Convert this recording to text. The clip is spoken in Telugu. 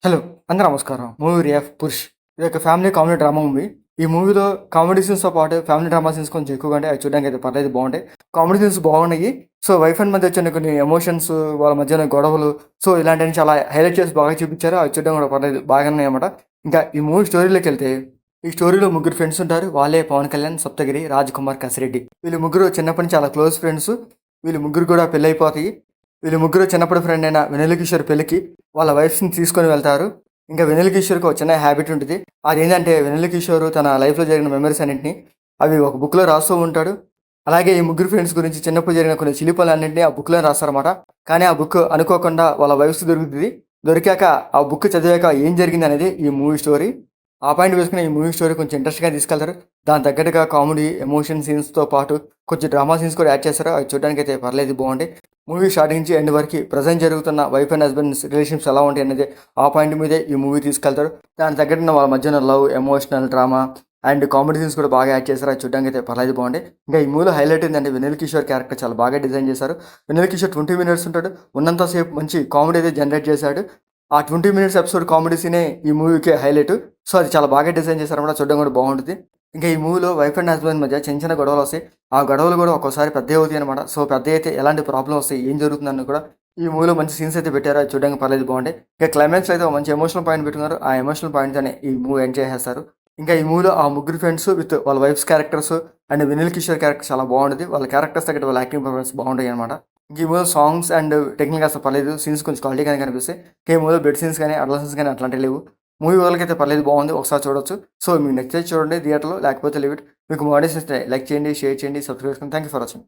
హలో! అందరూ నమస్కారం. మూవీ 'రియాఫ్ పురుష్' ఇది ఒక ఫ్యామిలీ కామెడీ డ్రామా మూవీ. ఈ మూవీలో కామెడీ సీన్స్‌తో పాటు ఫ్యామిలీ డ్రామా సీన్స్ కొంచెం ఎక్కువగా ఉంటాయి. అవి చూడడానికైతే పర్లేదు బావుంటాయి. కామెడీ సీన్స్ బాగున్నాయి. సో, వైఫ్ అండ్ మధ్య వచ్చిన కొన్ని ఎమోషన్స్, వాళ్ళ మధ్యన గొడవలు, సో, ఇలాంటివన్నీ చాలా హైలైట్ చేసి బాగా చూపించారు. అవి చూడడం కూడా పర్లేదు బాగానే ఉన్నాయన్నమాట. ఇంకా ఈ మూవీ స్టోరీలోకెళ్తే, ఈ స్టోరీలో ముగ్గురు ఫ్రెండ్స్ ఉంటారు. వాళ్ళే పవన్ కళ్యాణ్, సప్తగిరి, రాజ్ కుమార్, కసిరెడ్డి. వీళ్ళు ముగ్గురు చిన్నప్పటి నుంచి చాలా క్లోజ్ ఫ్రెండ్స్. వీళ్ళు ముగ్గురు కూడా పెళ్ళైపోతాయి. వీళ్ళు ముగ్గురు చిన్నప్పుడు ఫ్రెండ్ అయిన వెన్నెల కిషోర్ పెళ్ళికి వాళ్ళ వైఫ్స్‌ని తీసుకొని వెళ్తారు. ఇంకా వెన్నెల కిషోర్‌కి ఒక చిన్న హ్యాబిట్ ఉంటది. అదేంటంటే వెన్నెల కిషోర్ తన లైఫ్‌లో జరిగిన మెమరీస్ అన్నిటిని అవి ఒక బుక్‌లో రాస్తూ ఉంటాడు. అలాగే ఈ ముగ్గురు ఫ్రెండ్స్ గురించి చిన్నప్పుడు జరిగిన కొన్ని చిలి పనులన్నింటిని ఆ బుక్‌లో రాస్తారన్నమాట. కానీ ఆ బుక్ అనుకోకుండా వాళ్ళ వైఫ్స్‌కి దొరుకుతది. దొరికాక ఆ బుక్ చదివాక ఏం జరిగిందనేది ఈ మూవీ స్టోరీ. ఆ పాయింట్ వేసుకుని ఈ మూవీ స్టోరీ కొంచెం ఇంట్రెస్ట్‌గా తీసుకెళ్తారు. దానికి తగ్గట్టుగా కామెడీ, ఎమోషన్ సీన్స్‌తో పాటు కొంచెం డ్రామా సీన్స్ కూడా యాడ్ చేస్తారు. అవి చూడడానికైతే పర్లేదు బాగుంటాయి. మూవీ స్టార్టింగ్ నుంచి ఎండ్ వరకు ప్రెజెంట్ జరుగుతున్న వైఫ్ అండ్ హస్బెండ్స్ రిలేషన్షిప్స్ ఎలా ఉంటాయి అనేది ఆ పాయింట్ మీదే ఈ మూవీ తీసుకెళ్తారు. దానికి తగ్గట్టున వాళ్ళ మధ్యన love, emotional drama and comedy scenes కూడా బాగా యాడ్ చేశారు. అది చూడడానికి అయితే పర్లేదు బాగుంటాయి. ఇంకా ఈ మూవీలో హైలైట్ ఏంటంటే వెన్నెల కిషోర్ క్యారెక్టర్ చాలా బాగా డిజైన్ చేశారు. వెన్నెల కిషోర్ 20 మినిట్స్ ఉంటాడు. ఉన్నంత సేపు మంచి కామెడీ అయితే జనరేట్ చేశాడు. ఆ 20 మినిట్స్ ఎపిసోడ్ కామెడీ సీనే ఈ మూవీకి హైలైట్. సో, అది చాలా బాగా డిజైన్ చేశారన్నమాట. చూడడం కూడా బాగుంటుంది. ఇంకా ఈ మూవీలో వైఫ్ అండ్ హస్బెండ్ మధ్య చిన్న చిన్న గొడవలు వస్తాయి. ఆ గొడవలు కూడా ఒక్కోసారి పెద్దవి అవుతాయి అనమాట. సో, పెద్దవి అయితే ఎలాంటి ప్రాబ్లమ్ వస్తాయి, ఏం జరుగుతుందని కూడా ఈ మూవీలో మంచి సీన్స్ అయితే పెట్టారు. అది చూడడానికి పర్లేదు బాగుంటాయి. ఇంకా క్లైమాక్స్‌లో అయితే ఒక మంచి ఎమోషనల్ పాయింట్ పెట్టుకున్నారు. ఆ ఎమోషనల్ పాయింట్‌తోనే ఈ మూవీ ఎండ్ చేసేస్తారు. ఇంకా ఈ మూవీలో ఆ ముగ్గురు ఫ్రెండ్స్ విత్ వాళ్ళ wives characters and Vennela Kishore character చాలా బాగుంటది. వాళ్ళ క్యారెక్టర్స్ తగ్గట్టు వాళ్ళ యాక్టింగ్ పర్ఫార్మెన్స్ బాగుంటాయి అనమాట. ఇంక ఈ మూవీలో సాంగ్స్ అండ్ టెక్నికల్ అసలు పర్లేదు. సీన్స్ కొంచెం క్వాలిటీగానే కనిపిస్తాయి. ఇంకా ఈ మూవీలో బెడ్ సీన్స్ కానీ, అడల్ట్ సీన్స్ కానీ అట్లాంటివి లేవు. మూవీ వాళ్ళకైతే పర్లేదు బాగుంది. ఒకసారి చూడొచ్చు. సో, మీకు నచ్చితే చూడండి థియేటర్‌లో, లేకపోతే లీవ్ ఇట్. మీకు మా ఆడియన్స్ నచ్చితే లైక్ చేయండి, షేర్ చేయండి, సబ్స్క్రైబ్ చేసుకోండి. Thank you for watching.